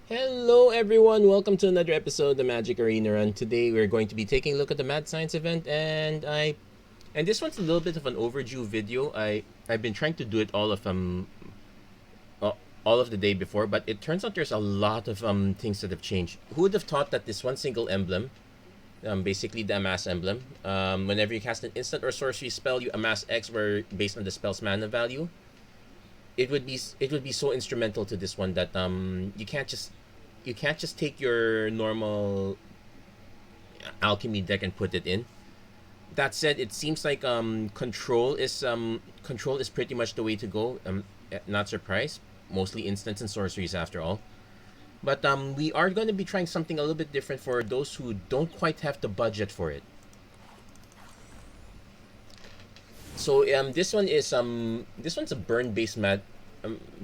Hello everyone, welcome to another episode of the Magic Arena Run. Today we're going to be taking a look at the Mad Science event and this one's a little bit of an overdue video. I've been trying to do it uh, all of the day before, but it turns out there's a lot of things that have changed. Who would have thought that this one single emblem, basically the amass emblem, whenever you cast an instant or sorcery spell, you amass X where based on the spell's mana value. It would be so instrumental to this one that you can't just take your normal alchemy deck and put it in. That said, it seems like control is pretty much the way to go. Not surprised. Mostly instants and sorceries after all. But we are going to be trying something a little bit different for those who don't quite have the budget for it. So this one's a burn based mad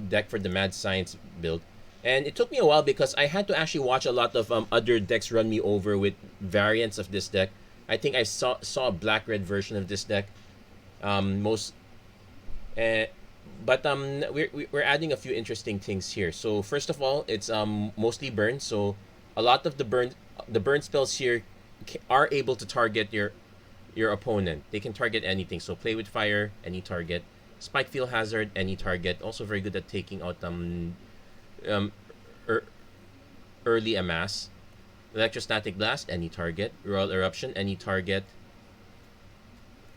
deck for the Mad Science build. And it took me a while because I had to actually watch a lot of other decks run me over with variants of this deck. I think I saw a black red version of this deck. Most, uh, but we're adding a few interesting things here. So first of all, it's mostly burn. So a lot of the burn spells here are able to target your opponent. They can target anything. So play with fire, any target. Spike field hazard, any target. Also very good at taking out um er, early amass. Electrostatic blast, any target. Royal eruption, any target.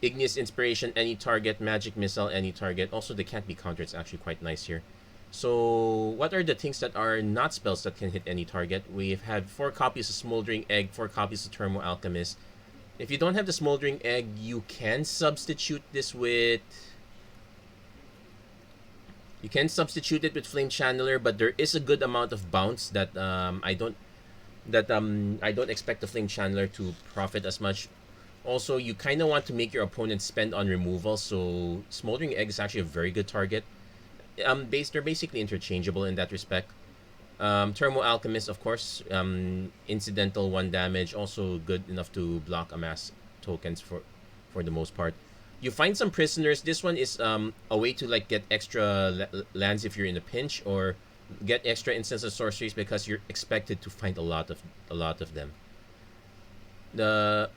Igneous inspiration, any target. Magic missile, any target. Also, they can't be countered. It's actually quite nice here. So, what are the things that are not spells that can hit any target? We've had 4 copies of Smoldering Egg, 4 copies of Turmo Alchemist. If you don't have the Smoldering Egg, you can substitute this with. You can substitute it with Flame Channeler, but there is a good amount of bounce that I don't expect the Flame Channeler to profit as much. Also, you kind of want to make your opponent spend on removal, so Smoldering Egg is actually a very good target. They're basically interchangeable in that respect. Turmo Alchemist, of course, incidental 1 damage, also good enough to block amass tokens for the most part. You find some prisoners. This one is a way to like get extra lands if you're in a pinch, or get extra instants of sorceries because you're expected to find a lot of them. The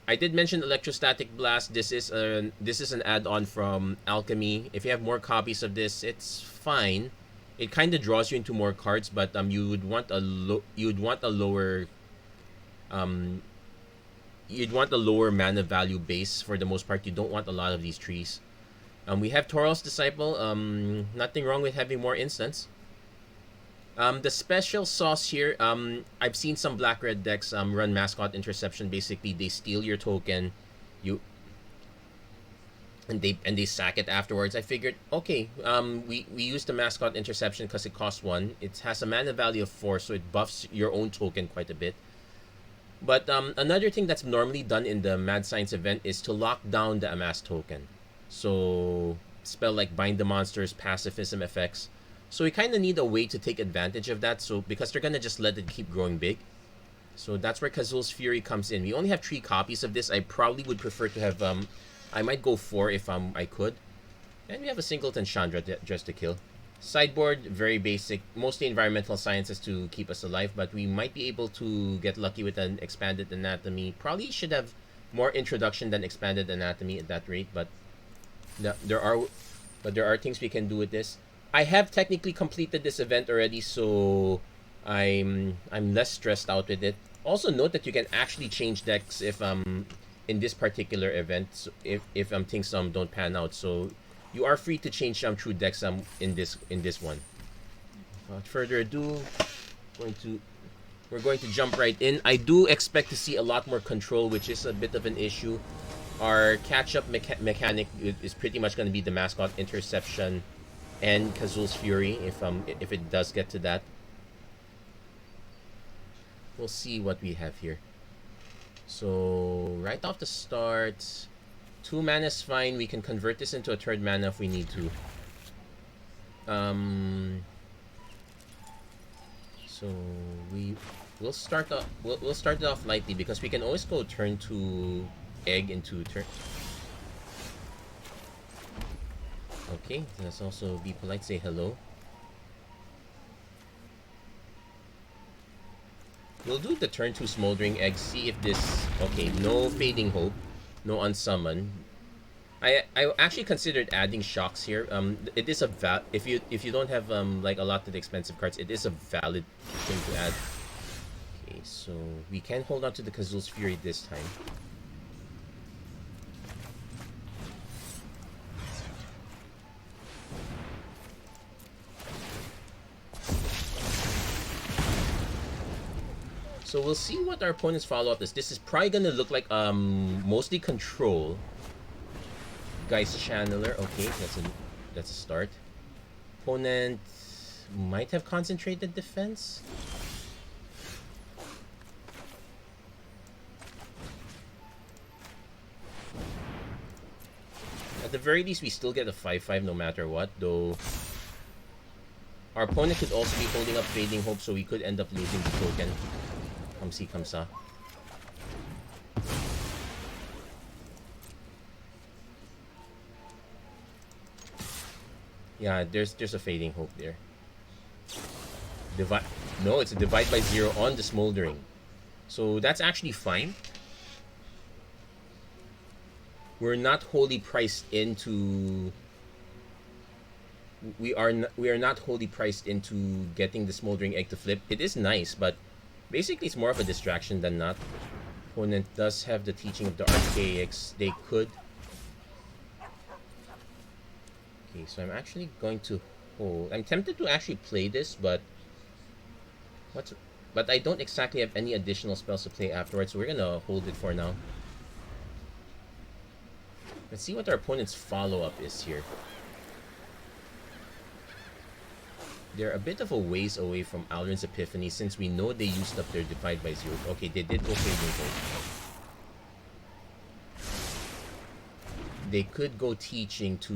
I did mention Electrostatic Blast. This is an add-on from Alchemy. If you have more copies of this, it's fine. It kind of draws you into more cards, but um you'd want a lower mana value base for the most part. You don't want a lot of these trees. We have Toral's Disciple. Nothing wrong with having more instants. The special sauce here, I've seen some black red decks run Mascot Interception. Basically, they steal your token, you and they sack it afterwards. I figured, okay, we use the Mascot Interception because it costs 1. It has a mana value of 4, so it buffs your own token quite a bit. But another thing that's normally done in the Mad Science event is to lock down the amass token. So spell like Bind the Monsters, Pacifism effects. So we kind of need a way to take advantage of that. So because they're gonna just let it keep growing big. So that's where Kazaul's Fury comes in. We only have 3 copies of this. I probably would prefer to have I might go 4 if I could. And we have a Singleton Chandra just to kill. Sideboard, very basic, mostly environmental sciences to keep us alive, but we might be able to get lucky with an expanded anatomy. Probably should have more introduction than expanded anatomy at that rate, but there are things we can do with this. I have technically completed this event already, so I'm less stressed out with it. Also note that you can actually change decks if in this particular event, so if things don't pan out. So you are free to change through decks in this one. Without further ado, we're going to jump right in. I do expect to see a lot more control, which is a bit of an issue. Our catch-up mechanic is pretty much going to be the Mascot Interception and Kazaul's Fury if it does get to that. We'll see what we have here. So right off the start, 2 mana is fine. We can convert this into a 3rd mana if we need to. So we'll start it off lightly because we can always go turn 2 egg into turn. Okay, let's also be polite, say hello. We'll do the turn 2 Smoldering Egg, see if this... Okay, no Fading Hope, no Unsummon. I actually considered adding Shocks here. It is a if you don't have like a lot of expensive cards, it is a valid thing to add. Okay, so we can hold on to the Kazaul's Fury this time. So we'll see what our opponent's follow-up is. This is probably gonna look like mostly control. Geist Channeler. Okay, that's a start. Opponent might have concentrated defense. At the very least, we still get a 5/5 no matter what, though. Our opponent could also be holding up Fading Hope, so we could end up losing the token. Kamsi Kamsa. Yeah, there's a Fading Hope there. No, it's a divide by 0 on the Smoldering. So that's actually fine. We're not wholly priced into... We are not wholly priced into getting the Smoldering Egg to flip. It is nice, but basically it's more of a distraction than not. Opponent does have the teaching of the Archaics. They could... Okay, so I'm actually going to hold. I'm tempted to actually play this, but I don't exactly have any additional spells to play afterwards, so we're gonna hold it for now. Let's see what our opponent's follow-up is here. They're a bit of a ways away from Alrund's Epiphany since we know they used up their divide by 0. Okay, they did go Fading Hope. They could go teaching to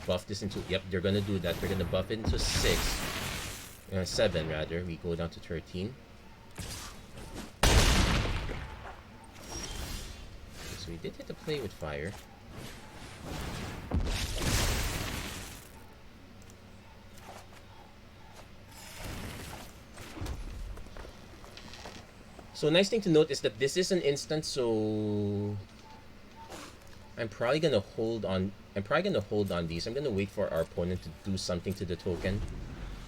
buff this into... Yep, they're gonna do that. They're gonna buff it into 7 rather. We go down to 13. Okay, so we did hit the play with fire. So nice thing to note is that this is an instant, so I'm probably gonna hold on. These. I'm gonna wait for our opponent to do something to the token.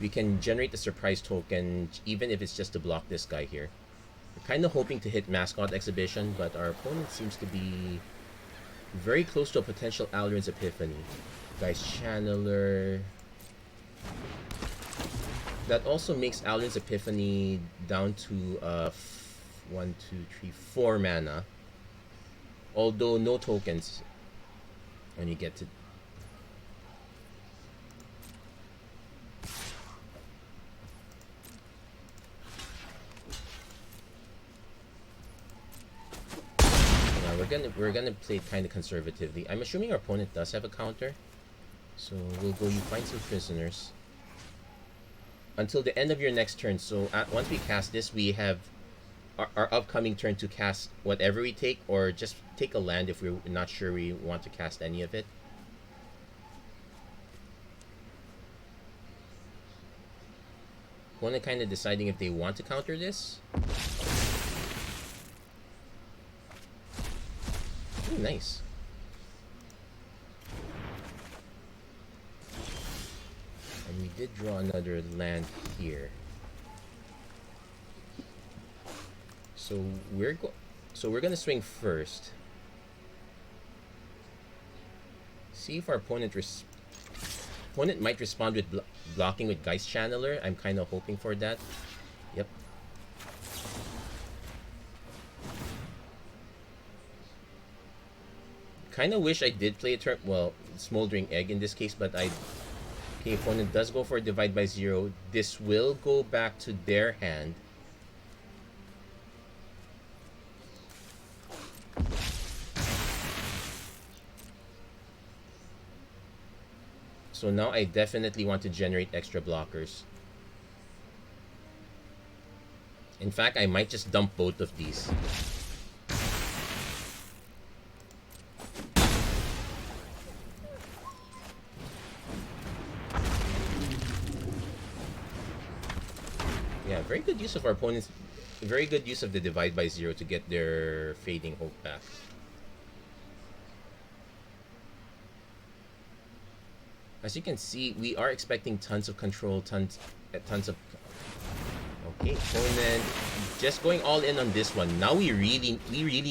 We can generate the surprise token, even if it's just to block this guy here. We're kind of hoping to hit Mascot Exhibition, but our opponent seems to be very close to a potential Alrund's Epiphany. Geist Channeler. That also makes Alrund's Epiphany down to 1, 2, 3, 4 mana. Although no tokens when you get to... Yeah, we're gonna play it kind of conservatively. I'm assuming our opponent does have a counter, so we'll go. You find some prisoners until the end of your next turn. So once we cast this, we have our upcoming turn to cast whatever we take, or just take a land if we're not sure we want to cast any of it. Opponent kind of deciding if they want to counter this. Ooh, nice. And we did draw another land here. So we're gonna swing first. See if our opponent might respond with blocking with Geist Channeler. I'm kind of hoping for that. Yep. Kind of wish I did play a turn. Well, Smoldering Egg in this case, but okay, opponent does go for a divide by 0. This will go back to their hand. So now I definitely want to generate extra blockers. In fact, I might just dump both of these. Yeah, very good use of our opponent's very good use of the divide by zero to get their fading hope back. As you can see, we are expecting tons of control, tons of. Okay, opponent just going all in on this one. Now we really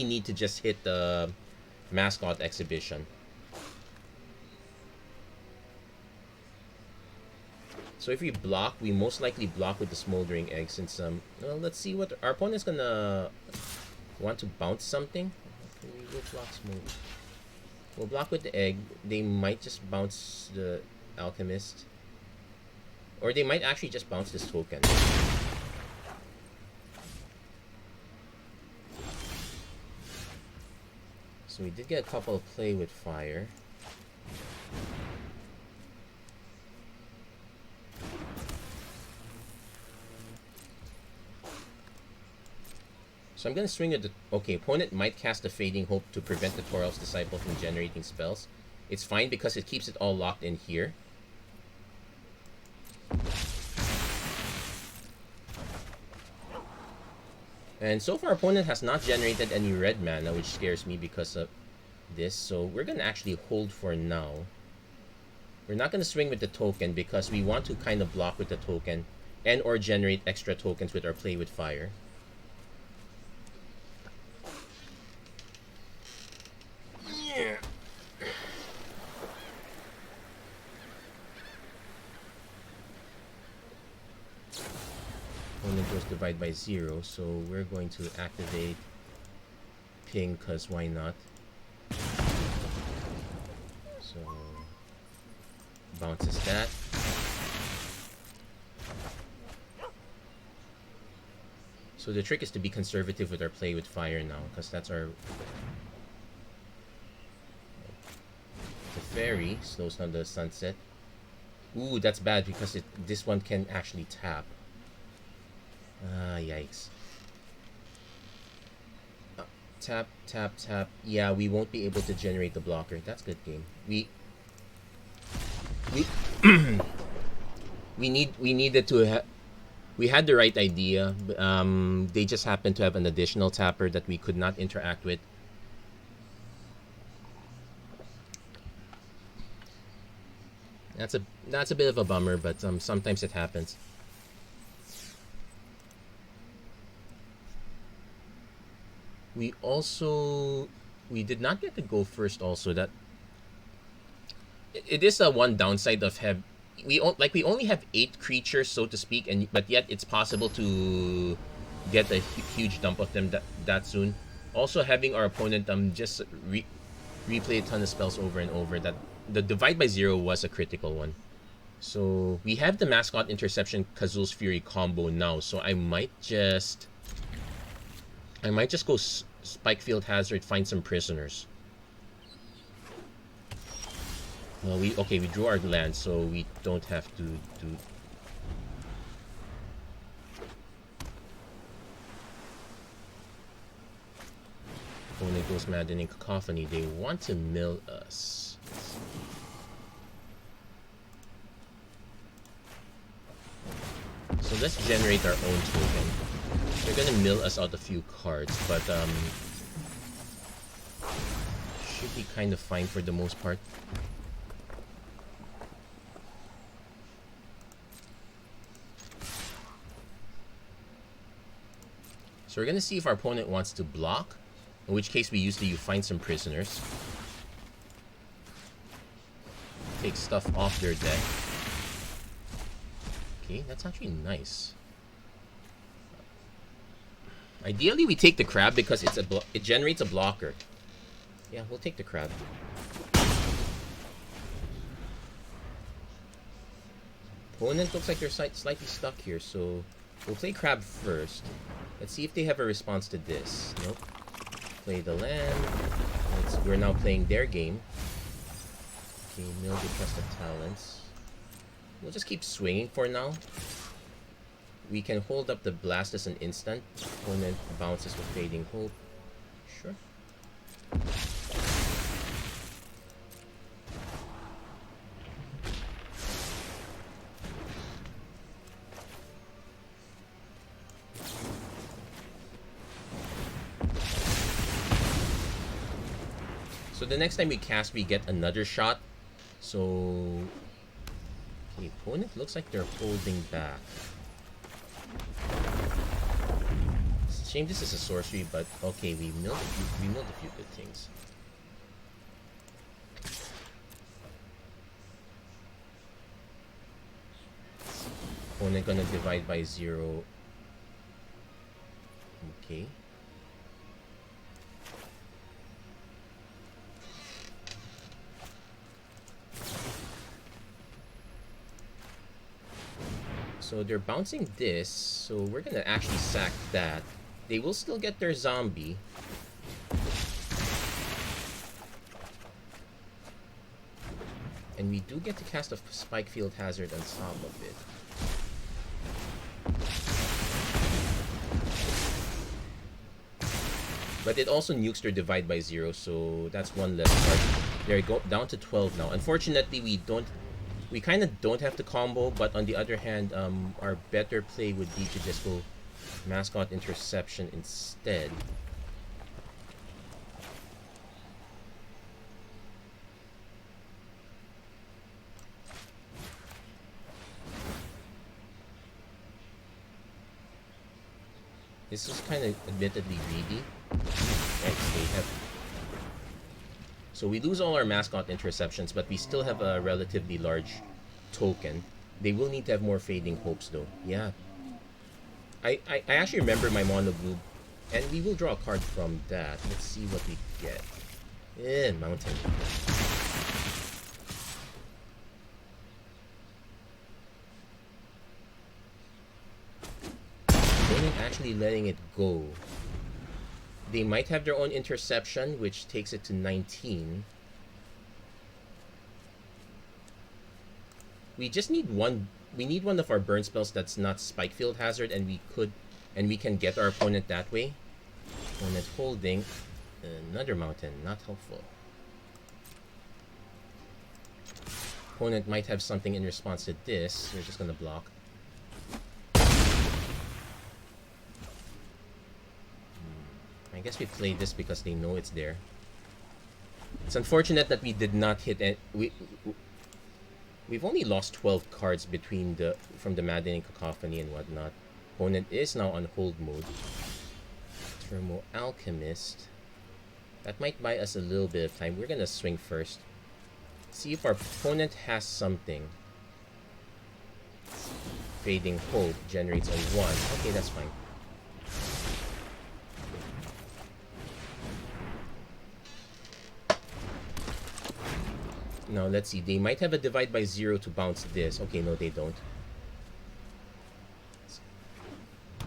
need to just hit the Mascot exhibition. So if we block, we most likely block with the Smoldering Egg since well, let's see what our opponent's gonna want to bounce something. Okay, we will block Smolder. We'll block with the egg. They might just bounce the Alchemist. Or they might actually just bounce this token. So we did get a couple of play with fire. So I'm going to swing at the... Okay, opponent might cast a Fading Hope to prevent the Toral's Disciple from generating spells. It's fine because it keeps it all locked in here. And so far, opponent has not generated any red mana, which scares me because of this. So we're going to actually hold for now. We're not going to swing with the token because we want to kind of block with the token and or generate extra tokens with our play with fire. Yeah. Opponent goes divide by zero, so we're going to activate ping because why not? So bounces that. So the trick is to be conservative with our play with fire now, because that's our... The fairy slows down the sunset. Ooh, that's bad because this one can actually tap. Ah, yikes. Tap, tap, tap. Yeah, we won't be able to generate the blocker. That's good game. We needed to we had the right idea. They just happened to have an additional tapper that we could not interact with. That's a bit of a bummer, but sometimes it happens. We did not get to go first. Also, that it is a one downside of we only have 8 creatures, so to speak, but yet it's possible to get a huge dump of them that soon. Also, having our opponent just replay a ton of spells over and over. That the divide by zero was a critical one. So we have the Mascot Interception Kazaul's Fury combo now. So I might just go Spikefield Hazard, find some prisoners. Well, we drew our land, so we don't have to do. Opponent goes Maddening Cacophony. They want to mill us. So let's generate our own token. They're gonna mill us out a few cards, but should be kind of fine for the most part. So we're gonna see if our opponent wants to block, in which case we usually find some prisoners. Take stuff off their deck. Okay, that's actually nice. Ideally, we take the crab because it generates a blocker. Yeah, we'll take the crab. Opponent looks like they're slightly stuck here, so we'll play crab first. Let's see if they have a response to this. Nope. Play the land. We're now playing their game. Okay, mill the Trusted Talents. We'll just keep swinging for now. We can hold up the blast as an instant. Opponent bounces with Fading Hope. Sure. the next time we cast, we get another shot. So, okay, opponent looks like they're holding back. It's a shame this is a sorcery, but okay, we milled a few good things. Opponent gonna divide by 0. Okay. So they're bouncing this, so we're gonna actually sack that. They will still get their zombie. And we do get to cast a Spike Field Hazard on top of it. But it also nukes their divide by 0, so that's one less card. There we go, down to 12 now. Unfortunately, we kind of don't have to combo, but on the other hand, our better play would be to just go Mascot Interception instead. This is kind of admittedly greedy. So we lose all our Mascot Interceptions, but we still have a relatively large token. They will need to have more Fading Hopes though. Yeah. I actually remember my Mono Blue, and we will draw a card from that. Let's see what we get. Mountain. Actually letting it go. They might have their own interception, which takes it to 19. We just need one. We need one of our burn spells that's not Spike Field Hazard, and we can get our opponent that way. Opponent holding another mountain, not helpful. Opponent might have something in response to this. We're just gonna block. I guess we played this because they know it's there. It's unfortunate that we did not hit it. We've only lost 12 cards from the Maddening Cacophony and whatnot. Opponent is now on hold mode. Thermo Alchemist. That might buy us a little bit of time. We're gonna swing first. See if our opponent has something. Fading Hope generates a 1. Okay, that's fine. Now, let's see. They might have a divide by 0 to bounce this. Okay, no, they don't.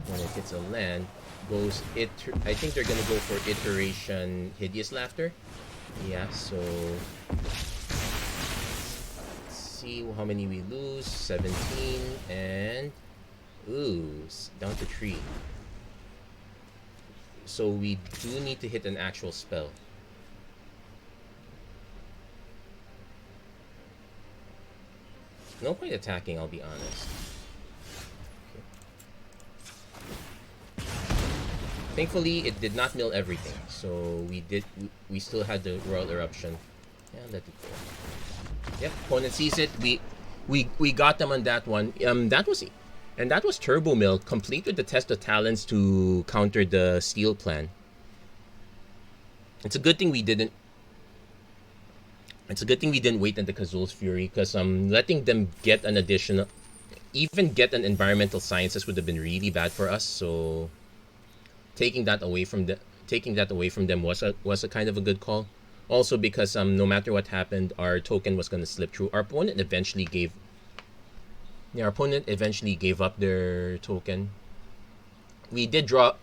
When it hits a land, goes it. I think they're gonna go for Iteration Hideous Laughter. Yeah, so let's see how many we lose. 17 and down to 3. So we do need to hit an actual spell. No point attacking, I'll be honest. Okay. Thankfully, it did not mill everything, so we still had the Royal Eruption. Yeah, let it go. Yep, opponent sees it. We got them on that one. That was Turbo Mill, complete with the Test of Talents to counter the Steel plan. It's a good thing we didn't. It's a good thing we didn't wait on the Kazaul's Fury, because letting them get an additional, even get an Environmental Sciences would have been really bad for us. So taking that away from them was a kind of a good call. Also because no matter what happened, our token was gonna slip through. Our opponent eventually gave up their token. We did draw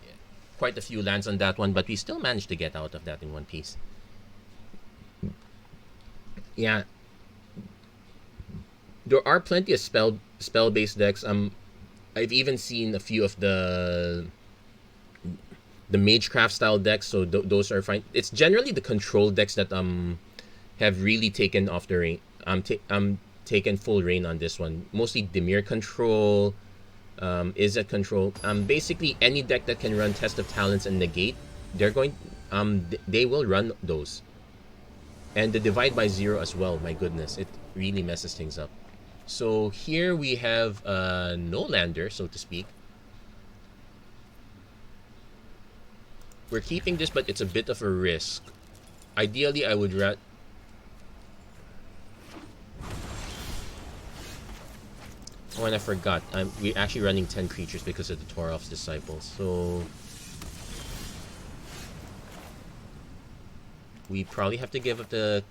quite a few lands on that one, but we still managed to get out of that in one piece. Yeah, there are plenty of spell-based decks. I've even seen a few of the Magecraft style decks, so those are fine. It's generally the control decks that have really taken off the reign. Taken full reign on this one. Mostly Dimir control, Izzet control. Basically any deck that can run Test of Talents and negate, they will run those. And the divide by 0 as well, my goodness, it really messes things up. So here we have no lander, so to speak. We're keeping this, but it's a bit of a risk. Ideally, I would Oh, and I forgot. We're actually running 10 creatures because of the Toralf's Disciples. So we probably have to give up the...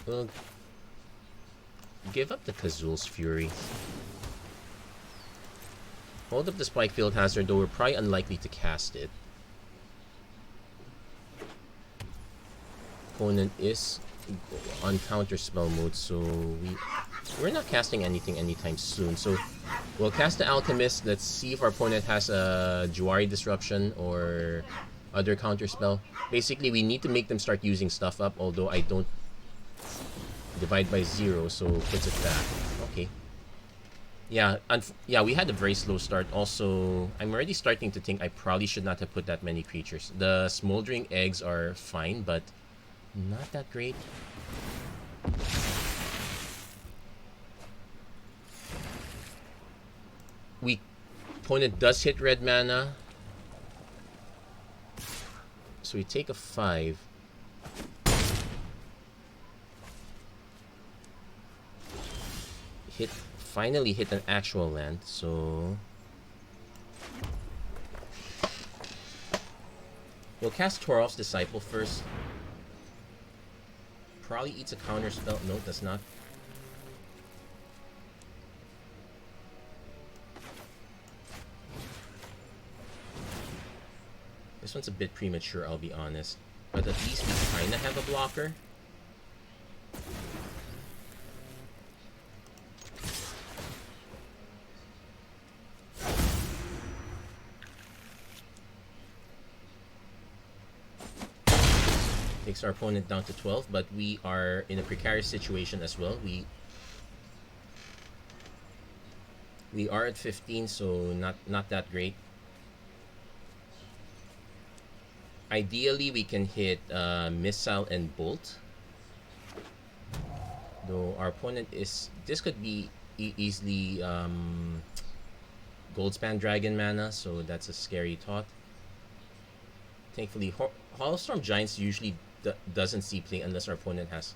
Well, give up the Kazaul's Fury. Hold up the Spike Field Hazard, though we're probably unlikely to cast it. Opponent is on counter spell mode, so we're not casting anything anytime soon. So we'll cast the Alchemist. Let's see if our opponent has a Juari Disruption or other counter spell. Basically, we need to make them start using stuff up, although I don't divide by 0, so puts it back. Okay. Yeah, we had a very slow start. Also, I'm already starting to think I probably should not have put that many creatures. The Smoldering Eggs are fine, but not that great. Opponent does hit red mana. So we take a 5. Finally hit an actual land, so we'll cast Toralf's Disciple first. Probably eats a counter spell. No, it does not. This one's a bit premature, I'll be honest. But at least we kinda have a blocker. Takes our opponent down to 12, but we are in a precarious situation as well. We are at 15, so not that great. Ideally, we can hit Missile and Bolt. Though our opponent is... This could be easily Goldspan Dragon mana, so that's a scary thought. Thankfully, Hollowstorm Giants usually doesn't see play unless our opponent has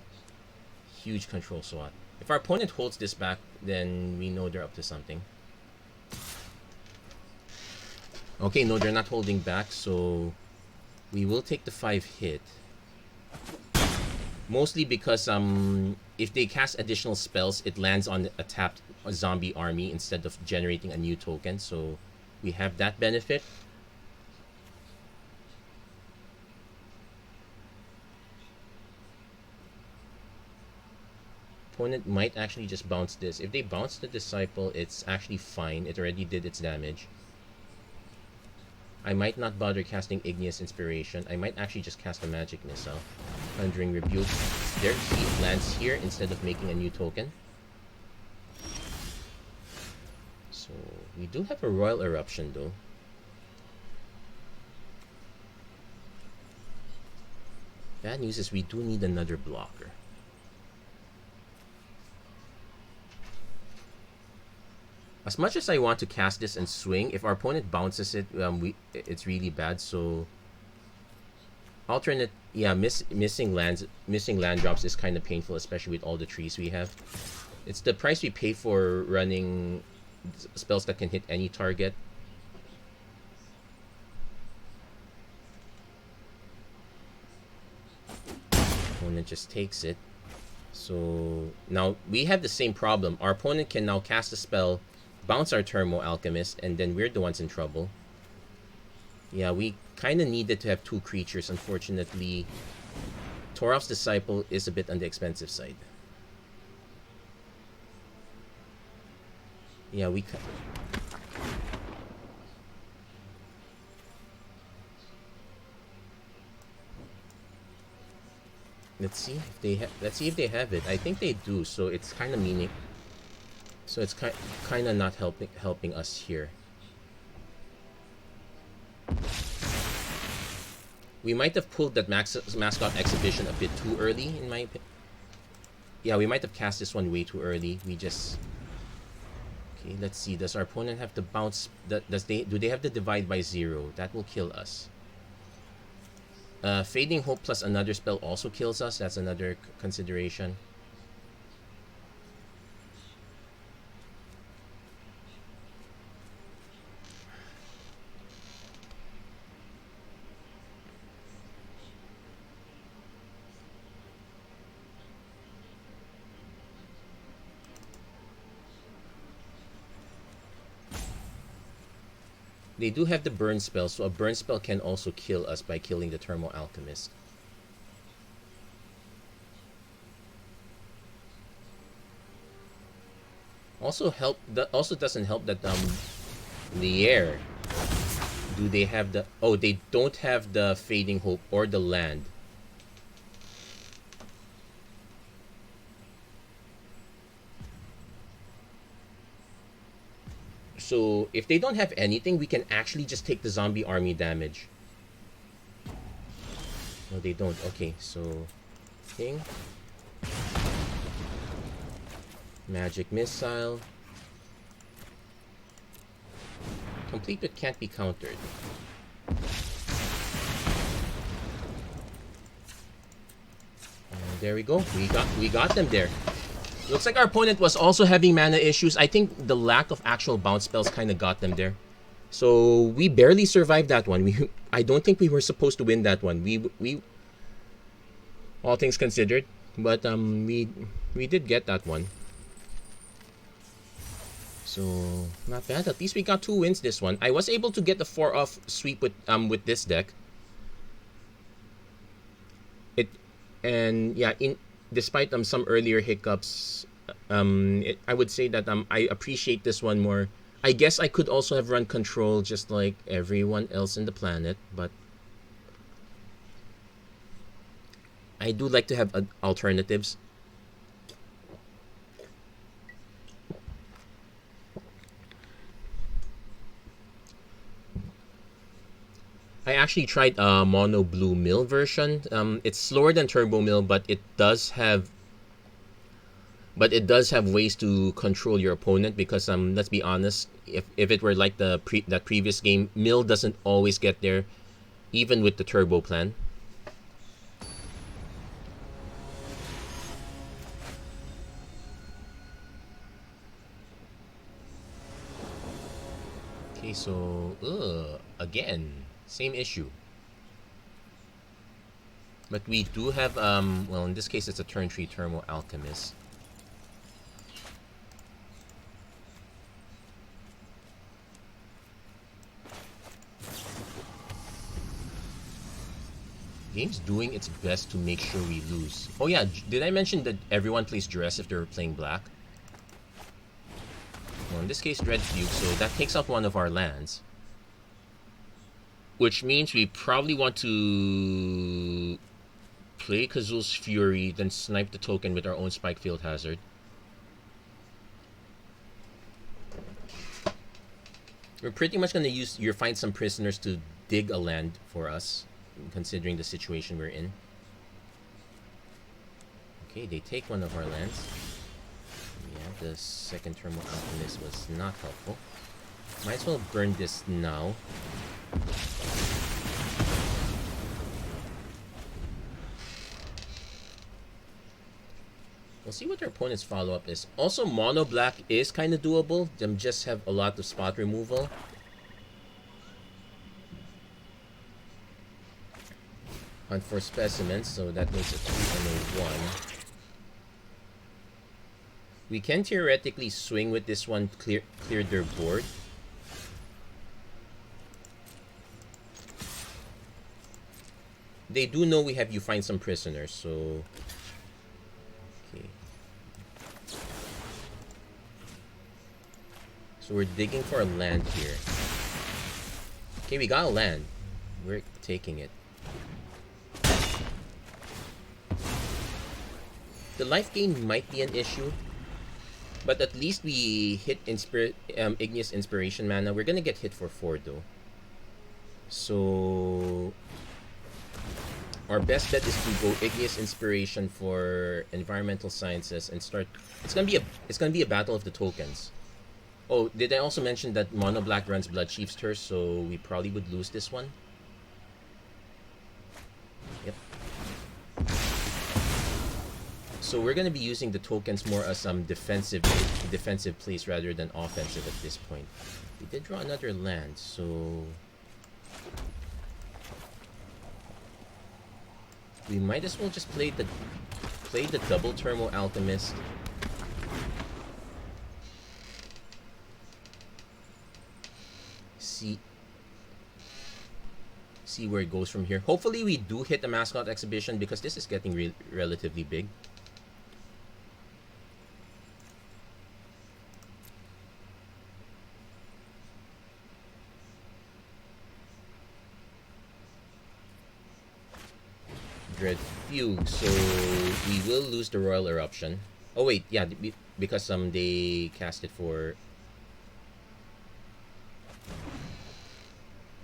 huge control SWAT. If our opponent holds this back, then we know they're up to something. Okay, no, they're not holding back, so we will take the 5 hit. Mostly because if they cast additional spells, it lands on a tapped zombie army instead of generating a new token, so we have that benefit. Opponent might actually just bounce this. If they bounce the Disciple, it's actually fine. It already did its damage. I might not bother casting Igneous Inspiration. I might actually just cast a Magic Missile. Thundering Rebuke. There, see, it lands here instead of making a new token. So, we do have a Royal Eruption though. Bad news is we do need another blocker. As much as I want to cast this and swing, if our opponent bounces it, it's really bad. So, alternate, yeah, missing land drops is kind of painful, especially with all the trees we have. It's the price we pay for running spells that can hit any target. Opponent just takes it. So now we have the same problem. Our opponent can now cast a spell, bounce our Thermo Alchemist, and then we're the ones in trouble. Yeah, we kind of needed to have 2 creatures. Unfortunately, Toralf's Disciple is a bit on the expensive side. Yeah, let's see if they have it. I think they do, so it's kind of meaning. So it's kind of not helping us here. We might have pulled that Mascot Exhibition a bit too early, in my opinion. Yeah, we might have cast this one way too early. We just... Okay, let's see. Does our opponent have to bounce? Do they have to divide by 0? That will kill us. Fading Hope plus another spell also kills us. That's another consideration. They do have the burn spell, so a burn spell can also kill us by killing the Thermal Alchemist. Also doesn't help that the air. Do they have the... Oh, they don't have the Fading Hope or the land. So if they don't have anything, we can actually just take the zombie army damage. No, they don't. Okay, so King. Magic Missile. Complete but can't be countered. And there we go. We got them there. Looks like our opponent was also having mana issues. I think the lack of actual bounce spells kind of got them there. So we barely survived that one. I don't think we were supposed to win that one. We all things considered, but we did get that one. So not bad. At least we got 2 wins this one. I was able to get the 4-off sweep with this deck. Despite some earlier hiccups, I would say that I appreciate this one more. I guess I could also have run control just like everyone else in the planet, but I do like to have alternatives. I actually tried a mono blue mill version. It's slower than turbo mill, but it does have ways to control your opponent because let's be honest, if it were like that previous game, mill doesn't always get there, even with the turbo plan. Okay, so again. Same issue. But we do have, well, in this case, it's a turn 3 Thermal Alchemist. Game's doing its best to make sure we lose. Oh yeah, did I mention that everyone plays Duress if they're playing black? Well, in this case, Dread Fugue, so that takes out one of our lands. Which means we probably want to play Kazaul's Fury, then snipe the token with our own Spike Field Hazard. We're pretty much going to find some prisoners to dig a land for us, considering the situation we're in. Okay, they take one of our lands. Yeah, the second Thermal Alchemist was not helpful. Might as well burn this now. We'll see what our opponent's follow-up is. Also, mono black is kind of doable. Them just have a lot of spot removal. Hunt for specimens, so that makes it 2 and a 1. We can theoretically swing with this one, clear their board. They do know we have you find some prisoners, so... Okay. So we're digging for a land here. Okay, we got a land. We're taking it. The life gain might be an issue, but at least we hit Igneous Inspiration mana. We're gonna get hit for 4 though. So... our best bet is to go Igneous Inspiration for Environmental Sciences and start. It's gonna be a battle of the tokens. Oh, did I also mention that Mono Black runs Blood Chief's Curse, so we probably would lose this one. Yep. So we're gonna be using the tokens more as some defensive plays rather than offensive at this point. We did draw another land, so we might as well just play the double Thermo Alchemist. See where it goes from here. Hopefully we do hit the Mascot Exhibition because this is getting relatively big. Dread Fugue, so we will lose the Royal Eruption. Oh wait, yeah, because they cast it for.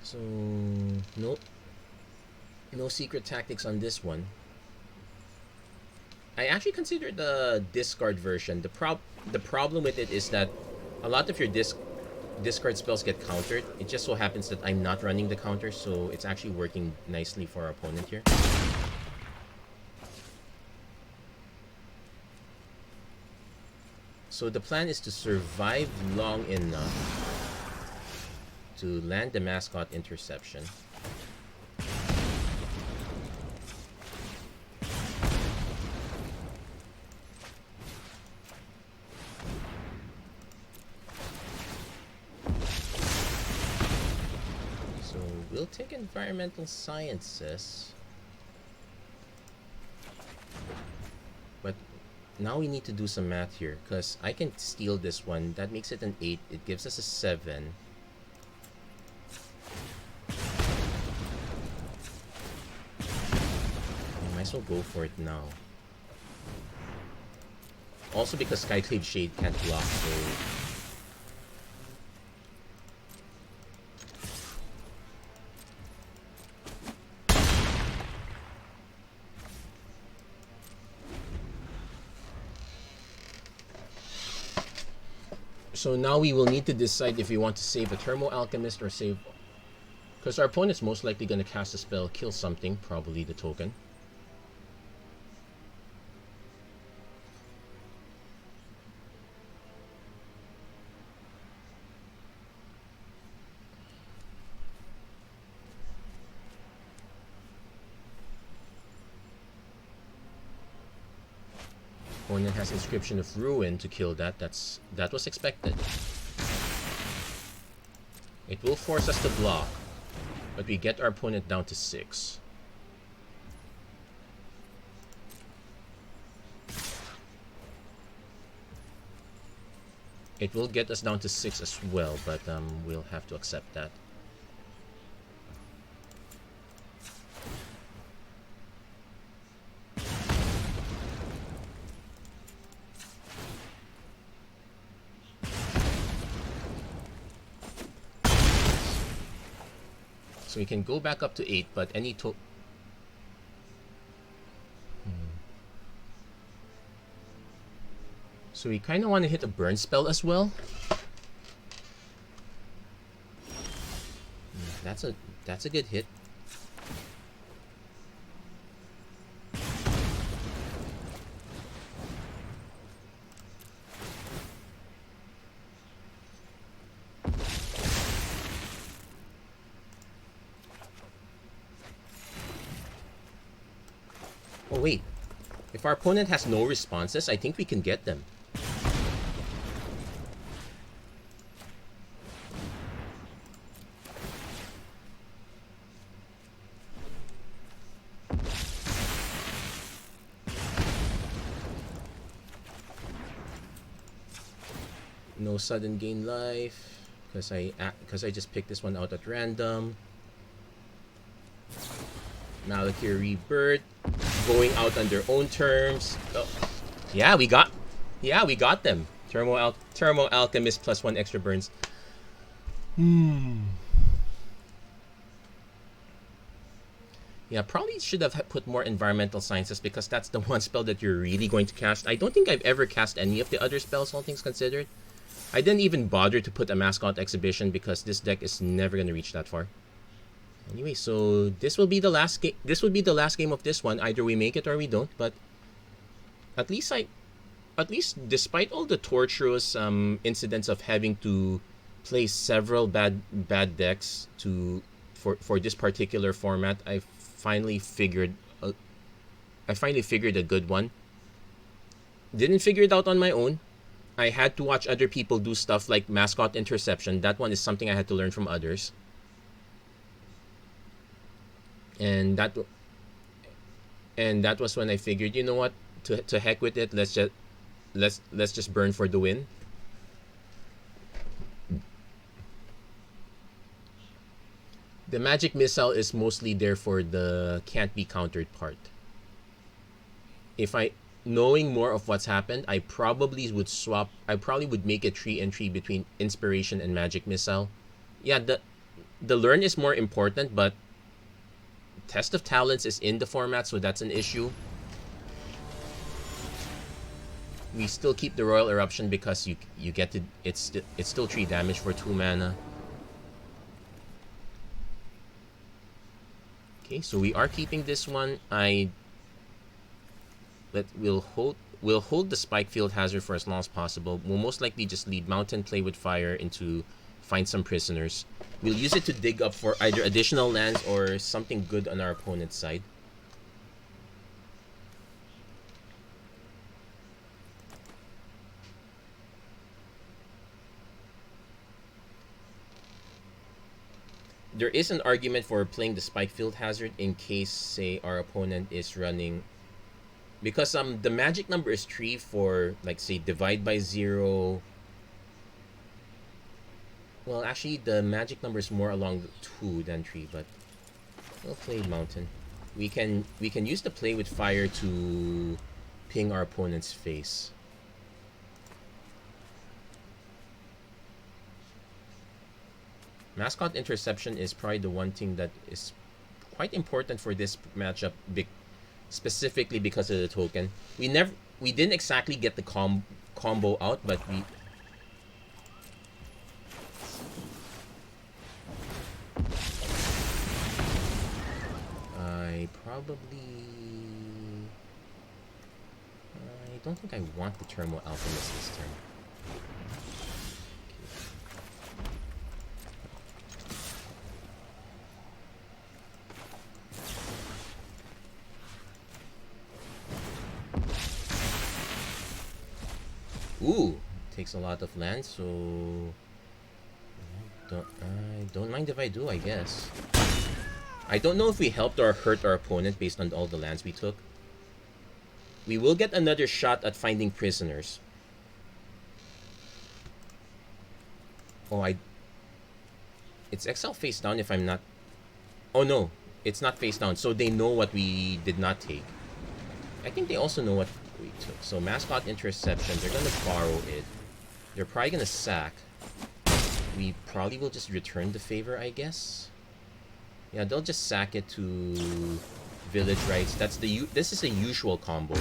So no secret tactics on this one. I actually considered the discard version. The problem with it is that a lot of your discard spells get countered. It just so happens that I'm not running the counter, so it's actually working nicely for our opponent here. So the plan is to survive long enough to land the Mascot Interception. So we'll take Environmental Sciences. But now we need to do some math here, because I can steal this one. That makes it an 8. It gives us a 7. I might as well go for it now. Also because Skyclave Shade can't block, so... So now we will need to decide if we want to save a Thermo Alchemist or save... Because our opponent's most likely going to cast a spell, kill something, probably the token. Opponent has Inscription of Ruin to kill that. That was expected. It will force us to block, but we get our opponent down to 6. It will get us down to 6 as well, but we'll have to accept that. So we can go back up to 8, but any So we kind of want to hit a burn spell as well. That's a good hit. Oh wait, if our opponent has no responses, I think we can get them. No sudden gain life, because I just picked this one out at random. Malakir Rebirth, going out on their own terms. Oh. Yeah, we got them. Thermo Alchemist plus 1 extra burns. Yeah, probably should have put more environmental sciences because that's the one spell that you're really going to cast. I don't think I've ever cast any of the other spells, all things considered. I didn't even bother to put a Mascot Exhibition because this deck is never going to reach that far. Anyway, so this will be the last game. This will be the last game of this one. Either we make it or we don't. But at least despite all the torturous incidents of having to play several bad decks for this particular format, I finally figured a good one. Didn't figure it out on my own. I had to watch other people do stuff like Mascot Interception. That one is something I had to learn from others. And that was when I figured, you know what, to heck with it. Let's just burn for the win. The magic missile is mostly there for the can't be countered part. Knowing more of what's happened, I probably would make a 3-entry between inspiration and magic missile. Yeah, the learn is more important, but Test of Talents is in the format, so that's an issue. We still keep the Royal Eruption because you get to it's still 3 damage for 2 mana. Okay, so we are keeping this one. We'll hold the Spike Field Hazard for as long as possible. We'll most likely just lead Mountain, play with Fire into find some prisoners. We'll use it to dig up for either additional lands or something good on our opponent's side. There is an argument for playing the Spike Field Hazard in case, say, our opponent is running, because the magic number is 3 for, like, say, divide by 0. Well, actually, the magic number is more along 2 than 3, but we'll play Mountain. We can use the play with Fire to ping our opponent's face. Mascot Interception is probably the one thing that is quite important for this matchup, specifically because of the token. We didn't exactly get the combo out, but we. I don't think I want the Turmoil Alchemist this turn. Ooh, takes a lot of land, so I don't mind if I do, I guess. I don't know if we helped or hurt our opponent based on all the lands we took. We will get another shot at finding prisoners. Oh, it's exile face down if I'm not. Oh no, it's not face down, so they know what we did not take. I think they also know what we took. So Mascot Interception, they're gonna borrow it. They're probably gonna sack. We probably will just return the favor, I guess. Yeah, they'll just sack it to Village Rites. This is a usual combo.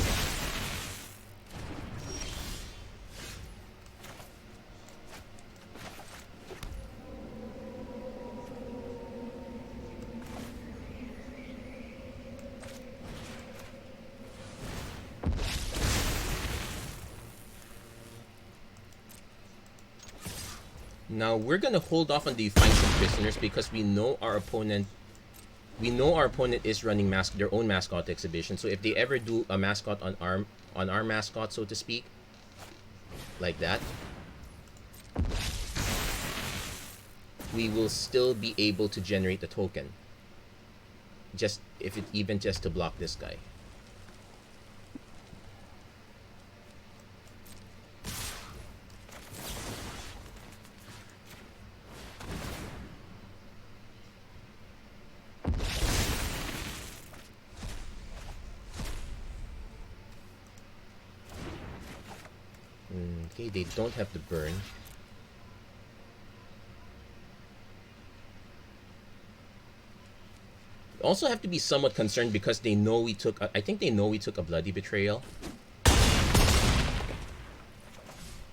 Now we're gonna hold off on the find some prisoners because we know our opponent is running their own Mascot Exhibition. So if they ever do a mascot on our mascot, so to speak, like that, we will still be able to generate the token. Even just to block this guy. Okay, they don't have the burn. Also have to be somewhat concerned because they know we took. I think they know we took a bloody betrayal,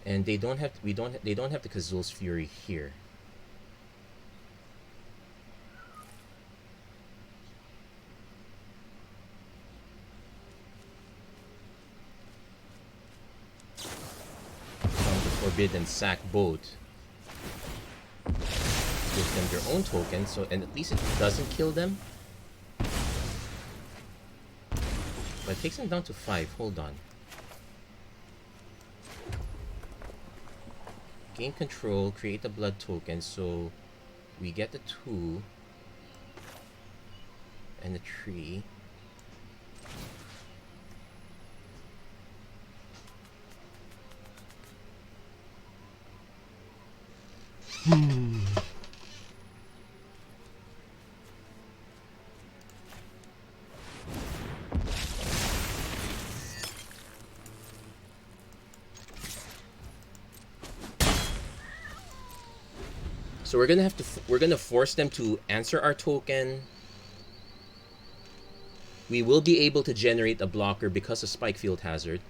and they don't have. They don't have the Kazaul's Fury here. Forbidden Sack boat gives them their own token, so and at least it doesn't kill them. But it takes them down to 5. Hold on. Gain control, create a blood token, so we get the 2 and the 3. So we're gonna force them to answer our token. We will be able to generate a blocker because of Spike Field Hazard.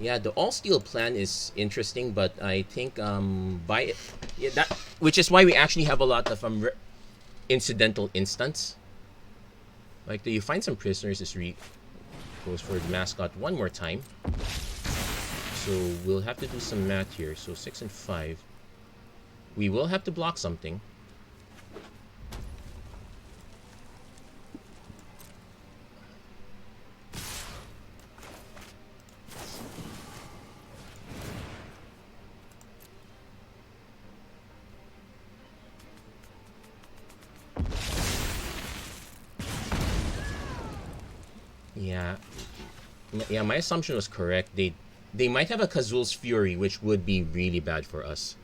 Yeah, the all steel plan is interesting, but I think which is why we actually have a lot of incidental instants. Like, do you find some prisoners? Goes for the mascot one more time. So we'll have to do some math here. So 6 and 5. We will have to block something. Yeah, my assumption was correct. They might have a Kazaul's Fury, which would be really bad for us.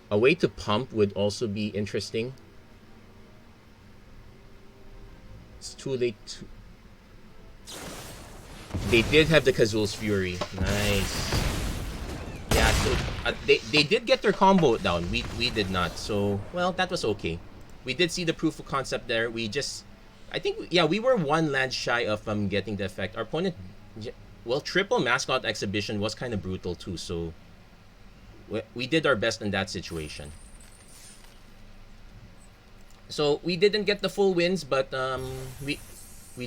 A way to pump would also be interesting. It's too late to... They did have the Kazaul's Fury. Nice. Yeah, so they did get their combo down. We did not. So, well, that was okay. We did see the proof of concept there. We just... I think, yeah, we were one land shy of getting the effect. Our opponent... Well, triple Mascot Exhibition was kind of brutal too, so we did our best in that situation. So we didn't get the full wins, but we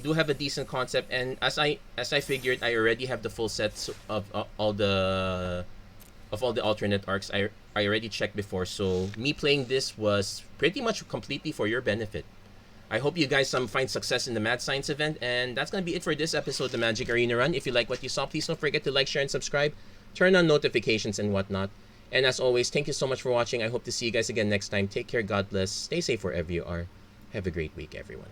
do have a decent concept, and as I figured, I already have the full sets of all the alternate arcs. I already checked before, so me playing this was pretty much completely for your benefit. I hope you guys find success in the Mad Science event, and that's going to be it for this episode of the Magic Arena Run. If you like what you saw, please don't forget to like, share, and subscribe. Turn on notifications and whatnot. And as always, thank you so much for watching. I hope to see you guys again next time. Take care, God bless, stay safe wherever you are. Have a great week, everyone.